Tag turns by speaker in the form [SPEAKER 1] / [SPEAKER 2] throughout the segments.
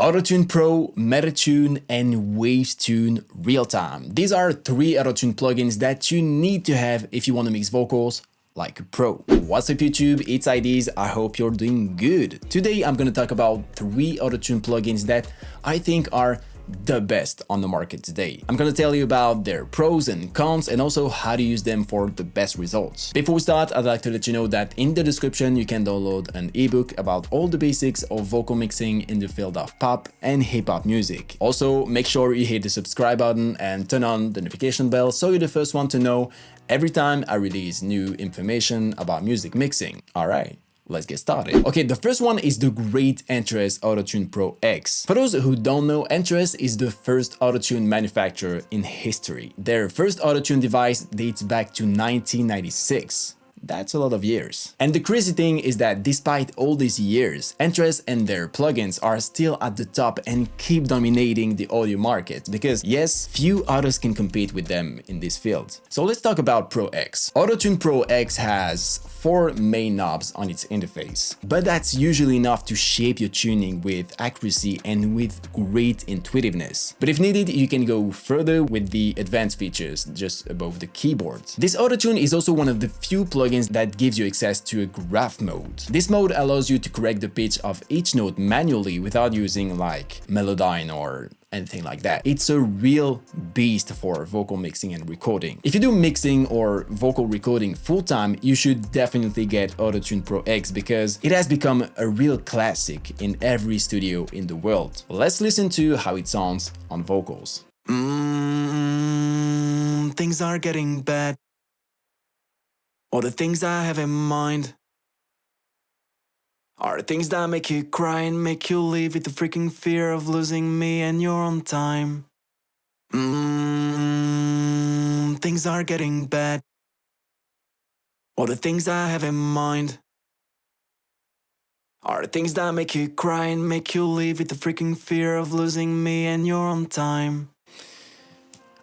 [SPEAKER 1] AutoTune Pro, MetaTune, and WaveTune Real-Time. These are 3 AutoTune plugins that you need to have if you want to mix vocals like a pro. What's up YouTube, it's IDs, I hope you're doing good. Today I'm gonna talk about 3 AutoTune plugins that I think are the best on the market today. I'm gonna tell you about their pros and cons and also how to use them for the best results. Before we start, I'd like to let you know that in the description you can download an ebook about all the basics of vocal mixing in the field of pop and hip-hop music. Also, make sure you hit the subscribe button and turn on the notification bell so you're the first one to know every time I release new information about music mixing. Alright, let's get started. Okay, the first one is the great Entrance AutoTune Pro X. For those who don't know, Entrance is the first AutoTune manufacturer in history. Their first AutoTune device dates back to 1996. That's a lot of years. And the crazy thing is that despite all these years, Entrance and their plugins are still at the top and keep dominating the audio market because yes, few others can compete with them in this field. So let's talk about Pro X. AutoTune Pro X has 4 main knobs on its interface, but that's usually enough to shape your tuning with accuracy and with great intuitiveness. But if needed, you can go further with the advanced features just above the keyboard. This AutoTune is also one of the few plugins that gives you access to a graph mode. This mode allows you to correct the pitch of each note manually without using like Melodyne or anything like that. It's a real beast for vocal mixing and recording. If you do mixing or vocal recording full-time, you should definitely get AutoTune Pro X because it has become a real classic in every studio in the world. Let's listen to how it sounds on vocals.
[SPEAKER 2] Things are getting bad. All the things I have in mind are things that make you cry and make you leave with the freaking fear of losing me and you're on time. Things are getting bad. All the things I have in mind are things that make you cry and make you leave with the freaking fear of losing me and you're on time.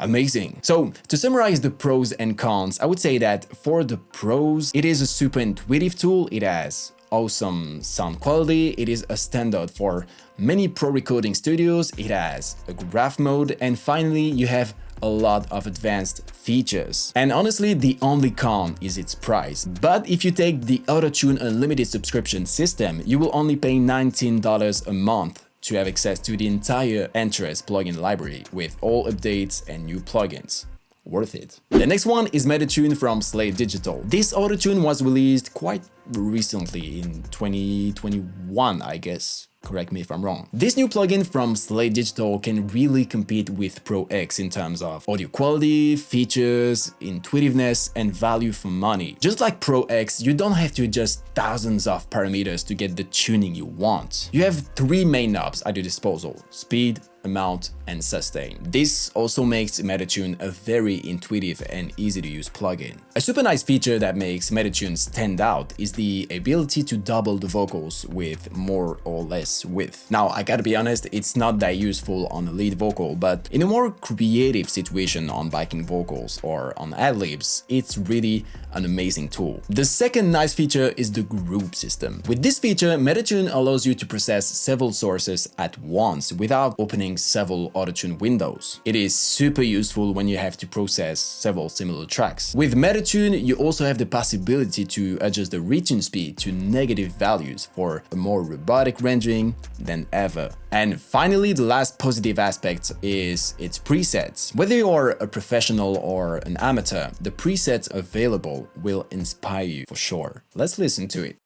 [SPEAKER 1] Amazing. So to summarize the pros and cons, I would say that for the pros, it is a super intuitive tool. It has awesome sound quality. It is a standard for many pro recording studios. It has a graph mode. And finally, you have a lot of advanced features. And honestly, the only con is its price. But if you take the AutoTune Unlimited subscription system, you will only pay $19 a month to have access to the entire Entrance plugin library with all updates and new plugins. Worth it. The next one is MetaTune from Slate Digital. This AutoTune was released quite recently in 2021, I guess. Correct me if I'm wrong. This new plugin from Slate Digital can really compete with Pro X in terms of audio quality, features, intuitiveness, and value for money. Just like Pro X, you don't have to adjust thousands of parameters to get the tuning you want. You have 3 main knobs at your disposal: speed, amount, and sustain. This also makes MetaTune a very intuitive and easy to use plugin. A super nice feature that makes MetaTune stand out is the ability to double the vocals with more or less width. Now, I gotta be honest, it's not that useful on a lead vocal, but in a more creative situation on backing vocals or on ad-libs, it's really an amazing tool. The second nice feature is the group system. With this feature, MetaTune allows you to process several sources at once without opening several AutoTune windows. It is super useful when you have to process several similar tracks. With MetaTune, you also have the possibility to adjust the retune speed to negative values for a more robotic rendering than ever. And finally, the last positive aspect is its presets. Whether you're a professional or an amateur, the presets available will inspire you for sure. Let's listen to it.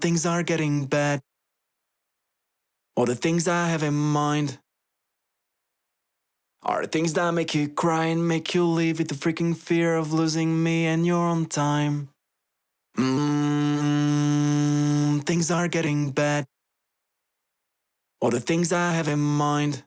[SPEAKER 2] Things are getting bad. All the things I have in mind are things that make you cry and make you leave with the freaking fear of losing me and you're on time. Things are getting bad. All the things I have in mind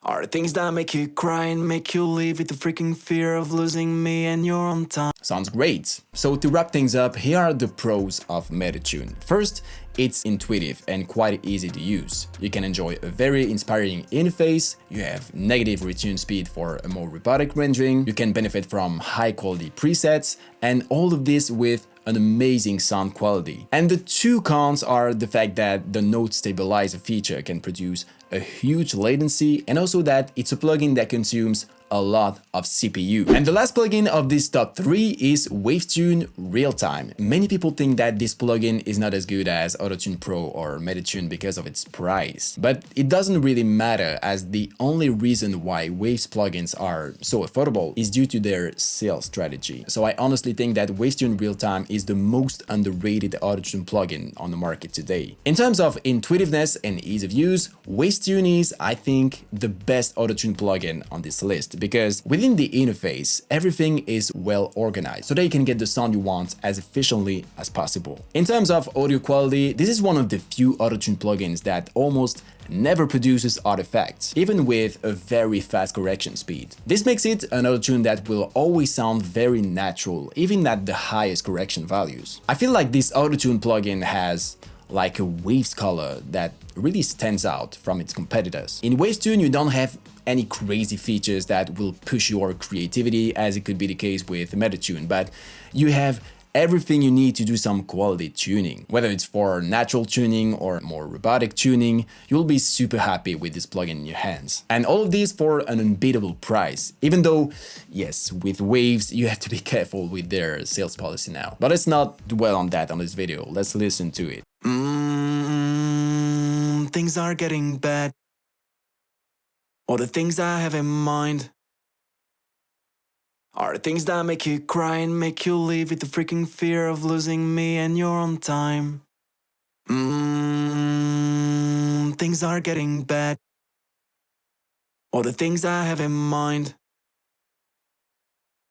[SPEAKER 2] are things that make you cry and make you leave with the freaking fear of losing me and you're on time.
[SPEAKER 1] Sounds great. So to wrap things up, here are the pros of MetaTune. First, it's intuitive and quite easy to use. You can enjoy a very inspiring interface, you have negative retune speed for a more robotic rendering, you can benefit from high quality presets, and all of this with an amazing sound quality. And the two cons are the fact that the note stabilizer feature can produce a huge latency, and also that it's a plugin that consumes a lot of CPU. And the last plugin of this top 3 is WaveTune Real-Time. Many people think that this plugin is not as good as AutoTune Pro or MetaTune because of its price. But it doesn't really matter, as the only reason why Waves plugins are so affordable is due to their sales strategy. So I honestly think that WaveTune Real-Time is the most underrated AutoTune plugin on the market today. In terms of intuitiveness and ease of use, WaveTune is, I think, the best AutoTune plugin on this list, because within the interface, everything is well organized so that you can get the sound you want as efficiently as possible. In terms of audio quality, this is one of the few AutoTune plugins that almost never produces artifacts, even with a very fast correction speed. This makes it an AutoTune that will always sound very natural, even at the highest correction values. I feel like this AutoTune plugin has like a Waves color that really stands out from its competitors. In WaveTune, you don't have any crazy features that will push your creativity, as it could be the case with MetaTune, but you have everything you need to do some quality tuning. Whether it's for natural tuning or more robotic tuning, you'll be super happy with this plugin in your hands. And all of this for an unbeatable price, even though, yes, with Waves, you have to be careful with their sales policy now. But let's not dwell on that on this video, let's listen to it.
[SPEAKER 2] Things are getting bad. All the things I have in mind are things that make you cry and make you leave with the freaking fear of losing me and you're on time. Things are getting bad. All the things I have in mind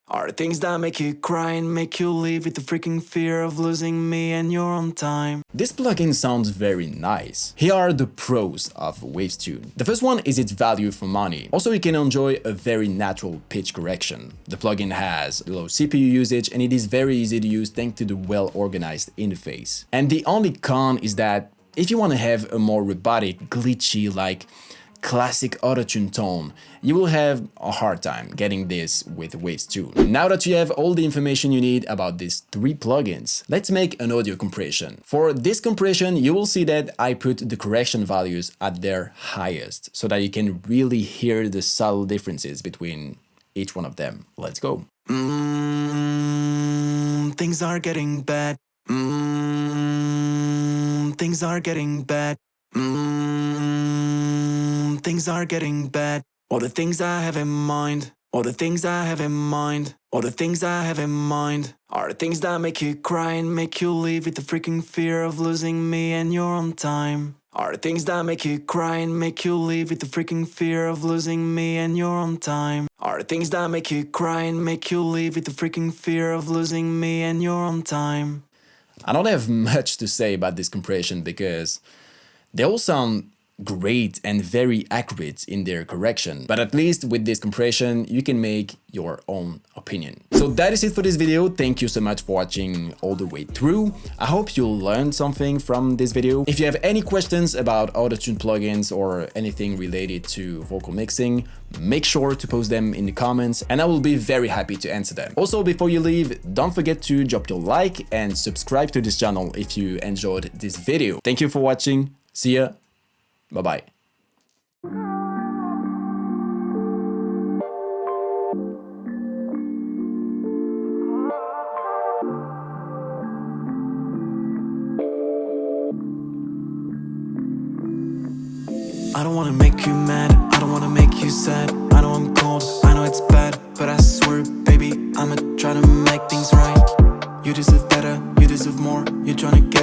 [SPEAKER 2] are things that make you cry and make you leave with the freaking fear of losing me and you're on time.
[SPEAKER 1] This plugin sounds very nice. Here are the pros of WaveTune. The first one is its value for money. Also, you can enjoy a very natural pitch correction. The plugin has low CPU usage and it is very easy to use thanks to the well-organized interface. And the only con is that if you want to have a more robotic, glitchy, like classic AutoTune tone, you will have a hard time getting this with WaveTune. Now that you have all the information you need about these 3 plugins, let's make an audio compression. For this compression, you will see that I put the correction values at their highest, so that you can really hear the subtle differences between each one of them. Let's go.
[SPEAKER 2] Things are getting bad. Things are getting bad. Things are getting bad. All the things I have in mind, all the things I have in mind, all the things I have in mind are things that make you cry and make you leave with the freaking fear of losing me and you're on time. Are things that make you cry and make you leave with the freaking fear of losing me and you're on time. Are things that make you cry and make you leave with the freaking fear of losing me and you're on time.
[SPEAKER 1] I don't have much to say about this compression because they all sound great and very accurate in their correction, but at least with this compression you can make your own opinion. So that is it for this video. Thank you so much for watching all the way through. I hope you learned something from this video. If you have any questions about AutoTune plugins or anything related to vocal mixing, make sure to post them in the comments and I will be very happy to answer them. Also, before you leave, don't forget to drop your like and subscribe to this channel if you enjoyed this video. Thank you for watching. See ya. Bye-bye.
[SPEAKER 2] I don't wanna make you mad, I don't wanna make you sad. I know I'm cold, I know it's bad, but I swear, baby, I'ma try to make things right. You deserve better, you deserve more. You're trying to get